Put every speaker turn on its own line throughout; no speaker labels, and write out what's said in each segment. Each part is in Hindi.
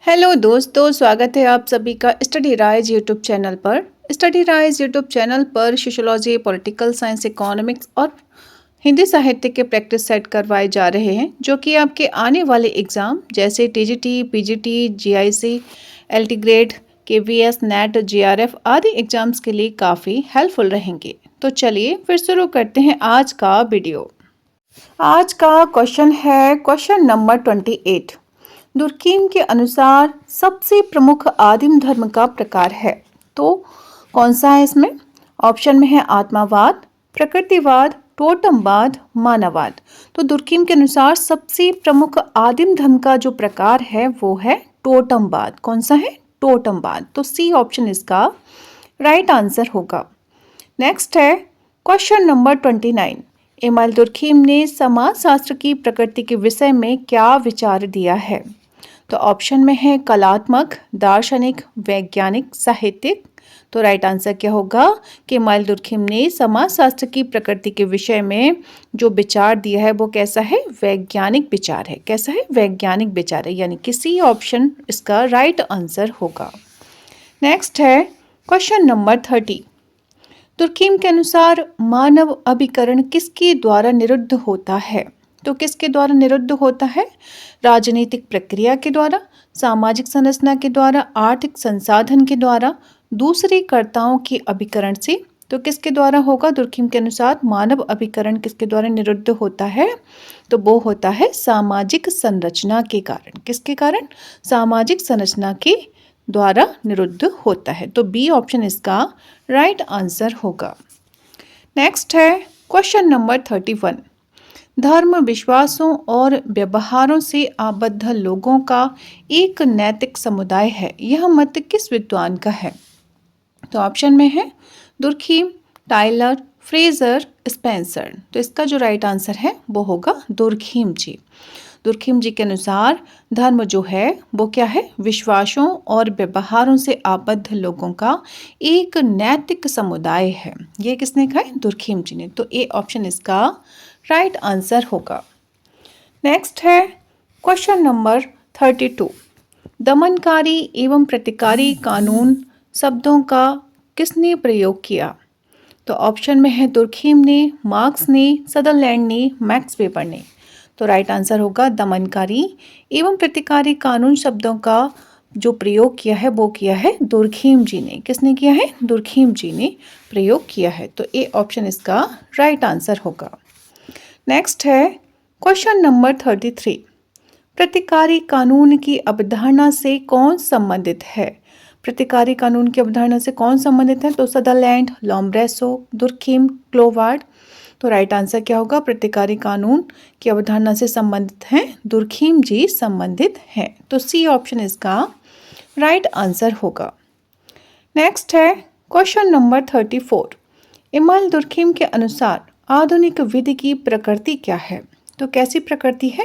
हेलो दोस्तों, स्वागत है आप सभी का स्टडी राइज यूट्यूब चैनल पर। स्टडी राइज यूट्यूब चैनल पर सोशियोलॉजी, पॉलिटिकल साइंस, इकोनॉमिक्स और हिंदी साहित्य के प्रैक्टिस सेट करवाए जा रहे हैं, जो कि आपके आने वाले एग्ज़ाम जैसे TGT, PGT, GIC, LT grade, KVS, net, GRF आदि एग्ज़ाम्स के लिए काफ़ी हेल्पफुल रहेंगे। तो चलिए फिर शुरू करते हैं आज का वीडियो। आज का क्वेश्चन है क्वेश्चन नंबर 28। दुर्कीम के अनुसार सबसे प्रमुख आदिम धर्म का प्रकार है, तो कौन सा है इसमें? ऑप्शन में है आत्मावाद, प्रकृतिवाद, टोटमवाद, मानववाद। तो दुर्कीम के अनुसार सबसे प्रमुख आदिम धर्म का जो प्रकार है वो है टोटमवाद। कौन सा है? टोटमवाद। तो सी ऑप्शन इसका राइट आंसर होगा। नेक्स्ट है क्वेश्चन नंबर 29। इमाल दुर्कीम ने समाजशास्त्र की प्रकृति के विषय में क्या विचार दिया है? तो ऑप्शन में है कलात्मक, दार्शनिक, वैज्ञानिक, साहित्यिक। तो राइट आंसर क्या होगा कि इमाल दुर्कीम ने समाजशास्त्र की प्रकृति के विषय में जो विचार दिया है वो कैसा है? वैज्ञानिक विचार है। कैसा है? वैज्ञानिक विचार है, यानी कि सी ऑप्शन इसका राइट आंसर होगा। नेक्स्ट है क्वेश्चन नंबर 30। दुर्कीम के अनुसार मानव अभिकरण किसके द्वारा निरुद्ध होता है? तो किसके द्वारा निरुद्ध होता है? राजनीतिक प्रक्रिया के द्वारा, सामाजिक संरचना के द्वारा, आर्थिक संसाधन के द्वारा, दूसरे कर्ताओं के अभिकरण से। तो किसके द्वारा होगा? दुर्कीम के अनुसार मानव अभिकरण किसके द्वारा निरुद्ध होता है? तो वो होता है सामाजिक संरचना के कारण। किसके कारण? सामाजिक संरचना के द्वारा निरुद्ध होता है। तो बी ऑप्शन इसका राइट आंसर होगा। नेक्स्ट है क्वेश्चन नंबर 31। धर्म, विश्वासों और व्यवहारों से आबद्ध लोगों का एक नैतिक समुदाय है, यह मत किस विद्वान का है? तो ऑप्शन में है दुर्कीम, टाइलर, फ्रेजर, स्पेंसर। तो इसका जो राइट आंसर है वो होगा दुर्कीम जी। दुर्कीम जी के अनुसार धर्म जो है वो क्या है? विश्वासों और व्यवहारों से आबद्ध लोगों का एक नैतिक समुदाय है। ये किसने कहा है? दुर्कीम जी ने। तो ए ऑप्शन इसका राइट आंसर होगा। नेक्स्ट है क्वेश्चन नंबर 32। दमनकारी एवं प्रतिकारी कानून शब्दों का किसने प्रयोग किया? तो ऑप्शन में है दुर्कीम ने, मार्क्स ने, सदरलैंड ने, मैक्स वेबर ने। तो राइट आंसर होगा दमनकारी एवं प्रतिकारी कानून शब्दों का जो प्रयोग किया है वो किया है दुर्कीम जी ने। किसने किया है? दुर्कीम जी ने प्रयोग किया है। तो ए ऑप्शन इसका राइट आंसर होगा। नेक्स्ट है क्वेश्चन नंबर 33। प्रतिकारी कानून की अवधारणा से कौन संबंधित है? प्रतिकारी कानून की अवधारणा से कौन संबंधित है? तो सदरलैंड, लोम्ब्रेसो, दुर्कीम, क्लोवार्ड। तो राइट आंसर क्या होगा? प्रतिकारी कानून की अवधारणा से संबंधित हैं दुर्कीम जी संबंधित हैं। तो सी ऑप्शन इसका राइट आंसर होगा। नेक्स्ट है क्वेश्चन नंबर 34। इमाल दुर्कीम के अनुसार आधुनिक विधि की प्रकृति क्या है? तो कैसी प्रकृति है?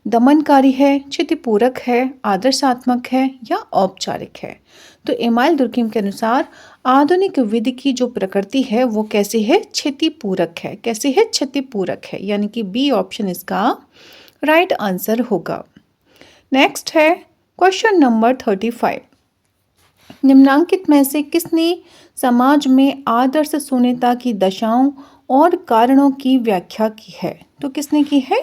दमनकारी है, क्षतिपूरक है, आदर्शात्मक है या औपचारिक है? तो इमाल दुर्कीम के अनुसार आधुनिक विधि की जो प्रकृति है वो कैसी है? क्षतिपूरक है। कैसी है? क्षतिपूरक है, यानी कि बी ऑप्शन इसका राइट आंसर होगा। नेक्स्ट है क्वेश्चन नंबर 35। निम्नांकित में से किसने समाज में आदर्श शून्यता की दशाओं और कारणों की व्याख्या की है? तो किसने की है?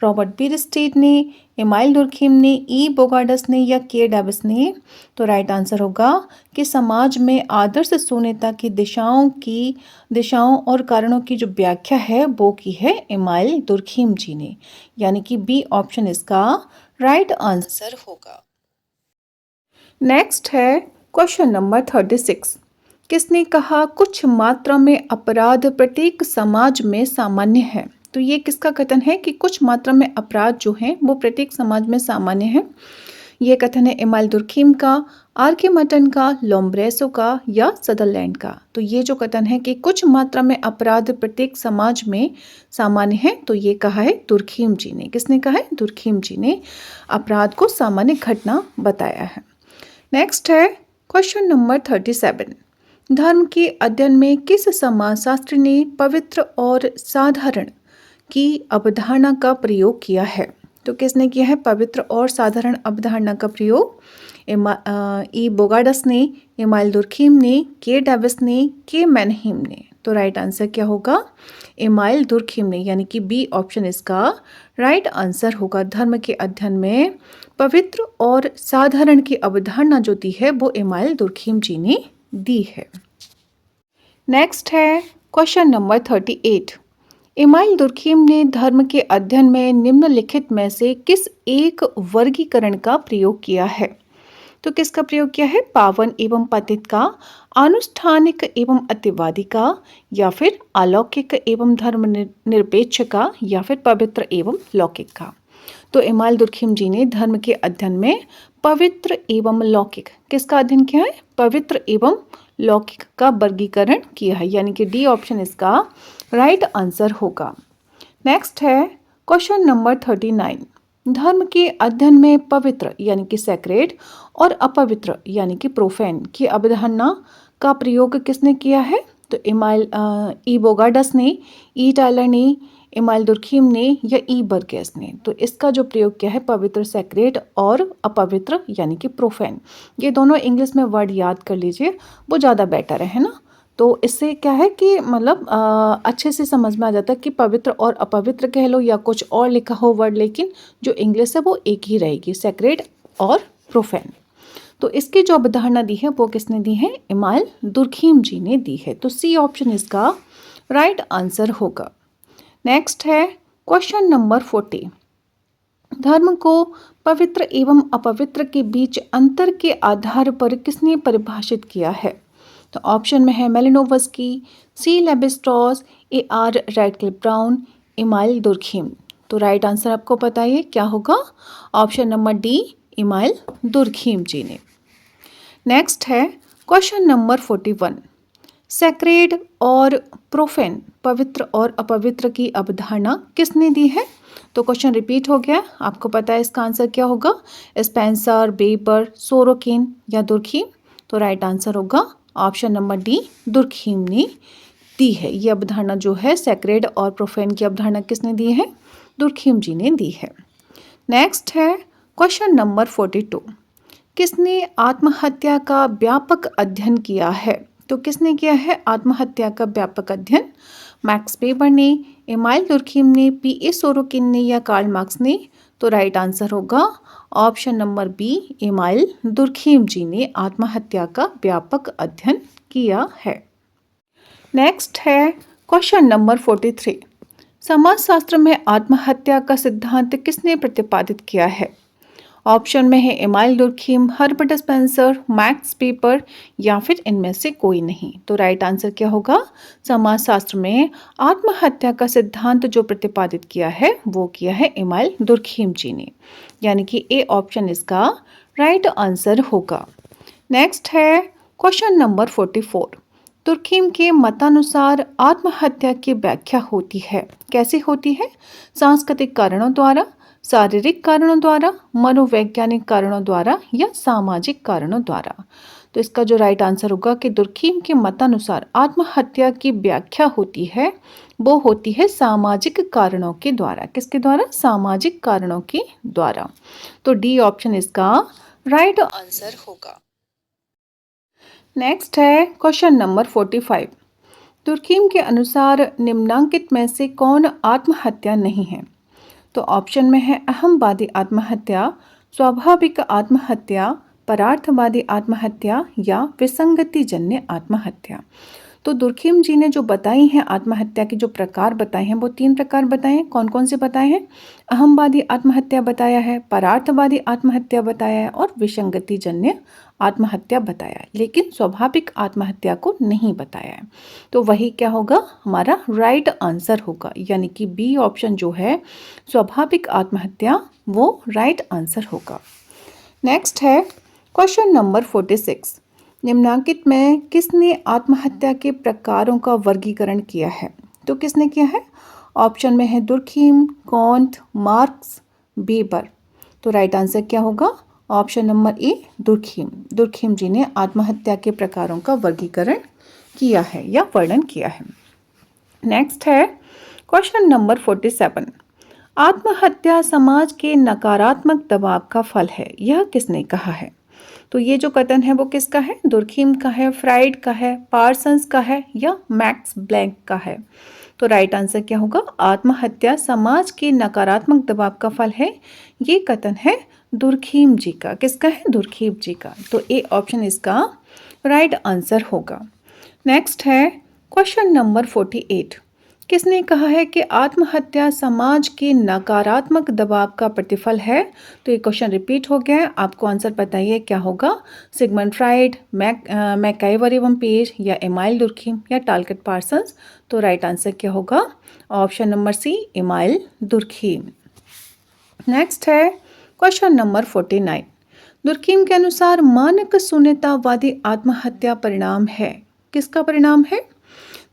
रॉबर्ट बीरस्टेड ने, इमाइल दुर्कीम ने, ई बोगार्डस ने या के डेविस ने। तो राइट आंसर होगा कि समाज में आदर्श शून्यता की दिशाओं और कारणों की जो व्याख्या है वो की है इमाइल दुर्कीम जी ने, यानी कि बी ऑप्शन इसका राइट आंसर होगा। नेक्स्ट है क्वेश्चन नंबर 36। किसने कहा कुछ मात्रा में अपराध प्रत्येक समाज में सामान्य है? तो ये किसका कथन है कि कुछ मात्रा में अपराध जो हैं वो प्रत्येक समाज में सामान्य है? ये कथन है इमाइल दुर्कीम का, आर्किमटन का, लोम्ब्रेसो का या सदरलैंड का। तो ये जो कथन है कि कुछ मात्रा में अपराध प्रत्येक समाज में सामान्य है, तो ये कहा है दुर्कीम जी ने। किसने कहा है? दुर्कीम जी ने अपराध को सामान्य घटना बताया है। नेक्स्ट है क्वेश्चन नंबर 37। धर्म के अध्ययन में किस समाजशास्त्री ने पवित्र और साधारण की अवधारणा का प्रयोग किया है? तो किसने किया है पवित्र और साधारण अवधारणा का प्रयोग? ई बोगाडस ने, इमाइल दुर्खीम ने, के डेविस ने, के मैनहीम ने। तो राइट आंसर क्या होगा? इमाइल दुर्खीम ने, यानी कि बी ऑप्शन इसका राइट आंसर होगा। धर्म के अध्ययन में पवित्र और साधारण की अवधारणा जो दी है वो इमाइल दुर्खीम जी ने दी है। नेक्स्ट है क्वेश्चन नंबर 38। इमाइल दुर्खीम ने धर्म के अध्ययन में निम्नलिखित में से किस एक वर्गीकरण का प्रयोग किया है? तो किसका प्रयोग किया है? पावन एवं पतित का, आनुष्ठानिक एवं अतिवादी का, या फिर अलौकिक एवं धर्म निरपेक्ष का, या फिर पवित्र एवं लौकिक का। तो इमाइल दुर्खीम जी ने धर्म के अध्ययन में पवित्र एवं लौकिक, किसका अध्ययन किया है? पवित्र एवं लौकिक का वर्गीकरण किया है, यानी कि डी ऑप्शन इसका राइट आंसर होगा। नेक्स्ट है क्वेश्चन नंबर 39। धर्म के अध्ययन में पवित्र यानी कि सैक्रेड और अपवित्र यानी कि प्रोफेन की अवधारणा का प्रयोग किसने किया है? तो इमाइल ई बोगाडस ने, ई टायलर ने, इमाइल दुर्खीम ने, या ई बर्गेस ने। तो इसका जो प्रयोग किया है पवित्र, सैक्रेड और अपवित्र यानी कि प्रोफेन। ये दोनों इंग्लिश में वर्ड याद कर लीजिए, वो ज़्यादा बेटर है ना। तो इससे क्या है कि मतलब अच्छे से समझ में आ जाता है कि पवित्र और अपवित्र कह लो या कुछ और लिखा हो वर्ड, लेकिन जो इंग्लिश है वो एक ही रहेगी, सैक्रेड और प्रोफेन। तो इसकी जो अवधारणा दी है वो किसने दी है? इमाइल दुर्खीम जी ने दी है। तो सी ऑप्शन इसका राइट आंसर होगा। नेक्स्ट है क्वेश्चन नंबर 40। धर्म को पवित्र एवं अपवित्र के बीच अंतर के आधार पर किसने परिभाषित किया है? तो ऑप्शन में है Malinowski, C Levi Strauss, A R Radcliffe Brown, Emile Durkheim. तो राइट आंसर आपको पता है क्या होगा? Option number D, Emile Durkheim ji ने। नेक्स्ट है क्वेश्चन नंबर 41। सैक्रेड और प्रोफेन, पवित्र और अपवित्र की अवधारणा किसने दी है? तो क्वेश्चन रिपीट हो गया, आपको पता है इसका आंसर क्या होगा? स्पेंसर, वेबर, सोरोकिन या दुर्खीम। तो राइट आंसर होगा ऑप्शन नंबर डी, दुर्खीम ने दी है। ये अवधारणा जो है सैक्रेड और प्रोफेन की अवधारणा किसने दी है? दुर्खीम जी ने दी है। नेक्स्ट है क्वेश्चन नंबर 42। किसने आत्महत्या का व्यापक अध्ययन किया है? तो किसने किया है आत्महत्या का व्यापक अध्ययन? मैक्स वेबर ने, इमाइल दुर्खीम ने, पी ए सोरोकिन ने, या कार्ल मार्क्स ने। तो राइट आंसर होगा option number B, Emile Durkheim ji ने आत्महत्या का व्यापक अध्ययन किया है। नेक्स्ट है क्वेश्चन नंबर 43। समाजशास्त्र में आत्महत्या का सिद्धांत किसने प्रतिपादित किया है? ऑप्शन में है email Durkheim, Herbert Spencer, max weber, या फिर इनमें से कोई नहीं। तो राइट आंसर क्या होगा? समाजशास्त्र में आत्महत्या का सिद्धांत जो प्रतिपादित किया है वो किया है इमाइल दुर्खीम जी ने, यानी कि ए ऑप्शन इसका राइट आंसर होगा। नेक्स्ट है क्वेश्चन नंबर 44। दुर्खीम के मतानुसार आत्महत्या की व्याख्या होती है, कैसे होती है? सांस्कृतिक कारणों द्वारा, शारीरिक कारणों द्वारा, मनोवैज्ञानिक कारणों द्वारा, या सामाजिक कारणों द्वारा। तो इसका जो राइट आंसर होगा कि दुर्खीम के मतानुसार आत्महत्या की व्याख्या होती है वो होती है सामाजिक कारणों के द्वारा। किसके द्वारा? सामाजिक कारणों के द्वारा। तो डी ऑप्शन इसका राइट आंसर होगा। नेक्स्ट है क्वेश्चन नंबर 45। दुर्खीम के अनुसार निम्नांकित में से कौन आत्महत्या नहीं है? तो ऑप्शन में है अहमवादी आत्महत्या, स्वाभाविक आत्महत्या, परार्थवादी आत्महत्या, या विसंगतिजन्य आत्महत्या। तो दुर्खीम जी ने जो बताई हैं आत्महत्या के जो प्रकार बताए हैं वो 3 प्रकार बताए हैं। कौन कौन से बताए हैं? अहमवादी आत्महत्या बताया है, परार्थवादी आत्महत्या बताया है, और विसंगतिजन्य आत्महत्या बताया है, लेकिन स्वाभाविक आत्महत्या को नहीं बताया है। तो वही क्या होगा? हमारा राइट आंसर होगा, यानी कि बी ऑप्शन जो है स्वाभाविक आत्महत्या वो राइट आंसर होगा। नेक्स्ट है क्वेश्चन नंबर 46। निम्नांकित में किसने आत्महत्या के प्रकारों का वर्गीकरण किया है? तो किसने किया है? ऑप्शन में है दुर्खीम, कॉन्ट, मार्क्स, वेबर। तो राइट आंसर क्या होगा? Option number A, Durkheim. Durkheim ji ने आत्महत्या के प्रकारों का वर्गीकरण किया है या वर्णन किया है। नेक्स्ट है क्वेश्चन नंबर 47। आत्महत्या समाज के नकारात्मक दबाव का फल है, यह किसने कहा है? तो ये जो कथन है वो किसका है? दुर्खीम का है, फ्राइड का है, पार्सन्स का है या मैक्स प्लैंक का है? तो राइट आंसर क्या होगा? आत्महत्या समाज के नकारात्मक दबाव का फल है, ये कथन है दुर्खीम जी का। किसका है? दुर्खीम जी का। तो ए ऑप्शन इसका राइट आंसर होगा। नेक्स्ट है क्वेश्चन नंबर 48। किसने कहा है कि आत्महत्या समाज के नकारात्मक दबाव का प्रतिफल है? तो ये क्वेश्चन रिपीट हो गया है, आपको आंसर बताइए क्या होगा? सिगमंड फ्राइड, मैकाइवर एवं पेज या एमाइल दुर्खीम या टालकट पार्सन्स? तो राइट आंसर क्या होगा? Option number C, Emile Durkheim. Next है क्वेश्चन नंबर 49। दुर्खीम के अनुसार मानक शून्यतावादी आत्महत्या परिणाम है, किसका परिणाम है?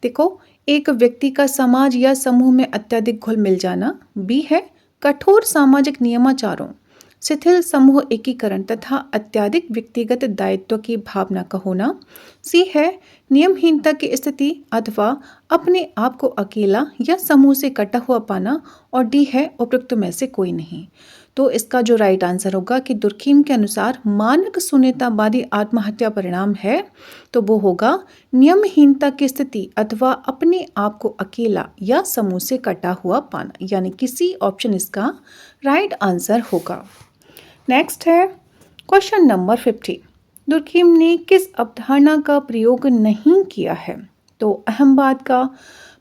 देखो, एक व्यक्ति का समाज या समूह में अत्यधिक घुल मिल जाना। बी है कठोर सामाजिक नियमाचारों, शिथिल समूह एकीकरण तथा अत्यधिक व्यक्तिगत दायित्व की भावना का होना। सी है नियमहीनता की स्थिति अथवा अपने आप को अकेला या समूह से कटा हुआ पाना। और डी है उपरोक्त में से कोई नहीं। तो इसका जो राइट आंसर होगा कि दुर्खीम के अनुसार मानक शून्यतावादी आत्महत्या परिणाम है, तो वो होगा नियमहीनता की स्थिति अथवा अपने आप को अकेला या समूह से कटा हुआ पाना, यानी कि सी ऑप्शन इसका राइट आंसर होगा। नेक्स्ट है क्वेश्चन नंबर 50। दुर्खीम ने किस अवधारणा का प्रयोग नहीं किया है? तो अहमवाद का,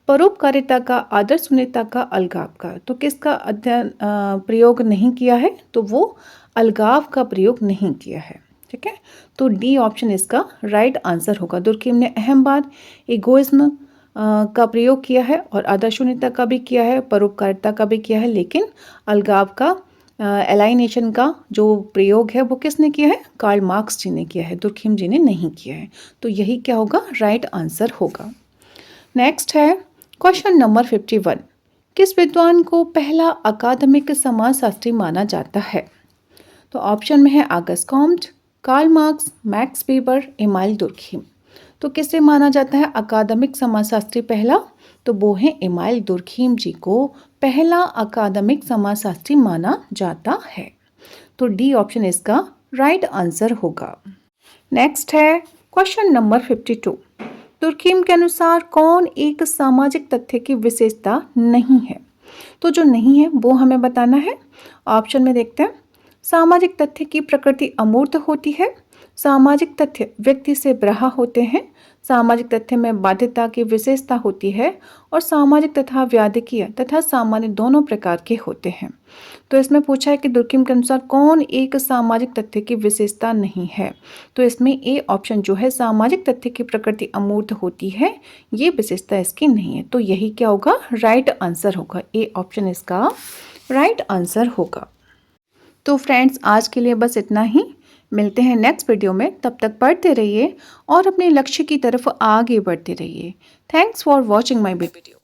परोपकारिता का, आदर्श शून्यता का, अलगाव का? तो किसका अध्ययन प्रयोग नहीं किया है? तो वो अलगाव का प्रयोग नहीं किया है। ठीक है, तो डी ऑप्शन इसका राइट आंसर होगा। दुर्खीम ने अहमवाद, इगोइज्म का प्रयोग किया है और आदर्श शून्यता का भी किया है, परोपकारिता का भी किया है, लेकिन अलगाव का, एलाइनेशन का जो प्रयोग है वो किसने किया है? कार्ल मार्क्स जी ने किया है, दुर्खीम जी ने नहीं किया है। तो यही क्या होगा? राइट आंसर होगा। नेक्स्ट है क्वेश्चन नंबर 51। किस विद्वान को पहला अकादमिक समाजशास्त्री माना जाता है? तो ऑप्शन में है Auguste Comte, Karl Marx, Max Weber, Emile Durkheim. तो किसे माना जाता है अकादमिक समाजशास्त्री पहला? तो वो है एमाइल दुर्खीम जी को पहला अकादमिक समाजशास्त्री माना जाता है। तो डी ऑप्शन इसका राइट आंसर होगा। नेक्स्ट है क्वेश्चन नंबर 52। दुर्खीम के अनुसार कौन एक सामाजिक तथ्य की विशेषता नहीं है? तो जो नहीं है वो हमें बताना है। ऑप्शन में देखते हैं। सामाजिक तथ्य की प्रकृति अमूर्त होती है, सामाजिक तथ्य व्यक्ति से बरहा होते हैं, सामाजिक तथ्य में बाध्यता की विशेषता होती है और सामाजिक तथा व्याधिकीय तथा सामान्य दोनों प्रकार के होते हैं। तो इसमें पूछा है कि दुर्खीम के अनुसार कौन एक सामाजिक तथ्य की विशेषता नहीं है? तो इसमें ए ऑप्शन जो है सामाजिक तथ्य की प्रकृति अमूर्त होती है, ये विशेषता इसकी नहीं है। तो यही क्या होगा? राइट आंसर होगा। ए ऑप्शन इसका राइट आंसर होगा। तो फ्रेंड्स, आज के लिए बस इतना ही। मिलते हैं नेक्स्ट वीडियो में। तब तक पढ़ते रहिए और अपने लक्ष्य की तरफ आगे बढ़ते रहिए। Thanks for watching my video.